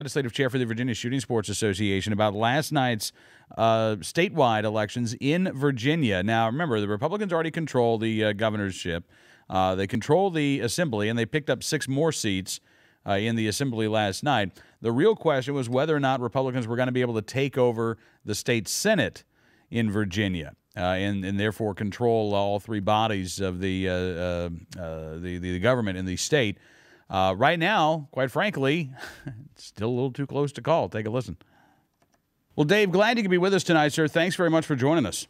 Legislative chair for the Virginia Shooting Sports Association, about last night's statewide elections in Virginia. Now, remember, the Republicans already control the governorship. They control the assembly, and they picked up 6 more seats in the assembly last night. The real question was whether or not Republicans were going to be able to take over the state Senate in Virginia and therefore control all 3 bodies of the government in the state. Right now, quite frankly, it's still a little too close to call. Take a listen. Well, Dave, glad you could be with us tonight, sir. Thanks very much for joining us.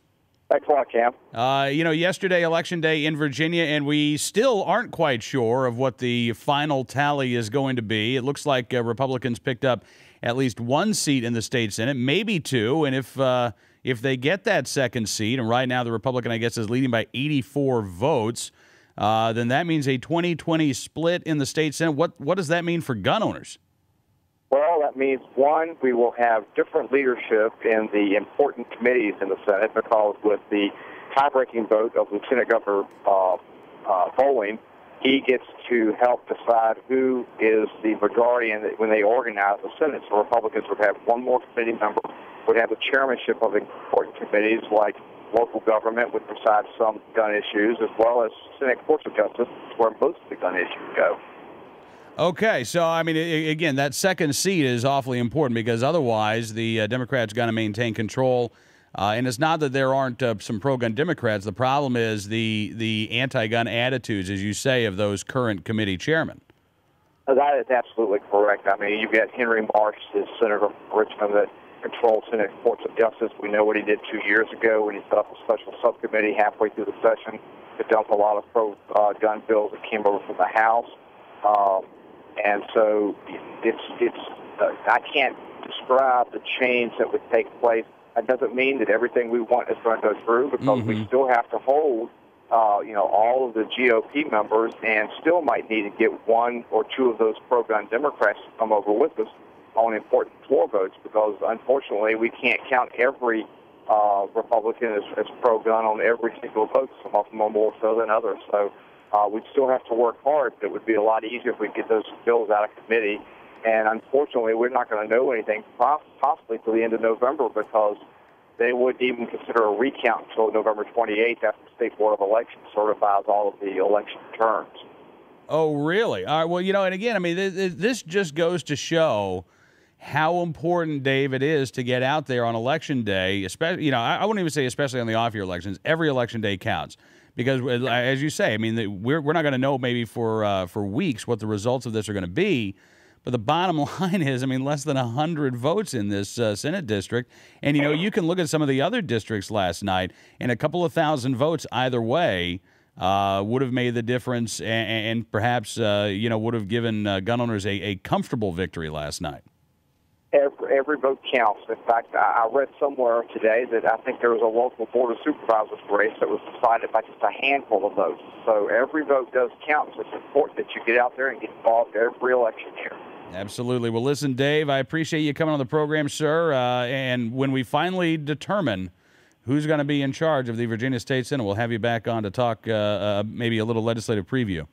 Thanks a lot, Cam. Yesterday, Election Day in Virginia, and we still aren't quite sure of what the final tally is going to be. It looks like Republicans picked up at least 1 seat in the state Senate, maybe 2, and if they get that second seat, and right now the Republican, I guess, is leading by 84 votes, then that means a 20-20 split in the state Senate. What does that mean for gun owners? Well, that means, one, we will have different leadership in the important committees in the Senate, because with the tie-breaking vote of Lieutenant Governor Bowling, he gets to help decide who is the majority when they organize the Senate. So Republicans would have 1 more committee member, would have the chairmanship of important committees like local government, would decide some gun issues, as well as Senate Courts of Justice, where most of the gun issues go. Okay, so, I mean, again, that second seat is awfully important, because otherwise the Democrats are going to maintain control. And it's not that there aren't some pro-gun Democrats. The problem is the anti-gun attitudes, as you say, of those current committee chairmen. That is absolutely correct. I mean, you've got Henry Marsh, the senator from Richmond, that controls Senate Courts of Justice. We know what he did 2 years ago when he set up a special subcommittee halfway through the session to dump a lot of pro-gun bills that came over from the House. And so I can't describe the change that would take place. That doesn't mean that everything we want is going to go through, because we still have to hold, all of the GOP members, and still might need to get 1 or 2 of those pro-gun Democrats to come over with us on important floor votes, because unfortunately we can't count every Republican as pro-gun on every single vote. Some of them are more so than others. So we'd still have to work hard. It would be a lot easier if we could get those bills out of committee. And unfortunately, we're not going to know anything possibly till the end of November, because they wouldn't even consider a recount until November 28th after the State Board of Elections certifies all of the election returns. Oh, really? All right. Well, and again, I mean, this just goes to show how important, Dave, it is to get out there on Election Day, especially, I wouldn't even say especially on the off-year elections. Every Election Day counts. Because, as you say, I mean, we're not going to know maybe for weeks what the results of this are going to be. But the bottom line is, I mean, less than 100 votes in this Senate district. And, you can look at some of the other districts last night, and a couple of thousand votes either way would have made the difference, and perhaps, would have given gun owners a comfortable victory last night. Every vote counts. In fact, I read somewhere today that I think there was a local Board of Supervisors race that was decided by just a handful of votes. So every vote does count. So it's important that you get out there and get involved every election year. Absolutely. Well, listen, Dave, I appreciate you coming on the program, sir. And when we finally determine who's going to be in charge of the Virginia State Senate, we'll have you back on to talk maybe a little legislative preview.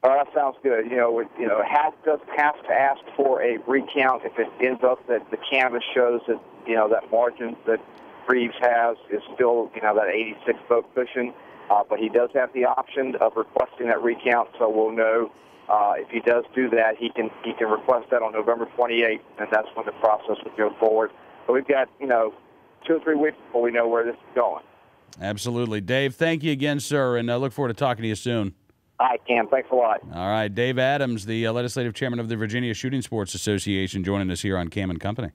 That sounds good. It doesn't have to ask for a recount if it ends up that the canvass shows that, that margin that Reeves has is still, that 86 vote cushion. But he does have the option of requesting that recount, so we'll know if he does do that, he can request that on November 28th, and that's when the process will go forward. So we've got, 2 or 3 weeks before we know where this is going. Absolutely. Dave, thank you again, sir, and I look forward to talking to you soon. All right, Cam. Thanks a lot. All right. Dave Adams, the legislative chairman of the Virginia Shooting Sports Association, joining us here on Cam and Company.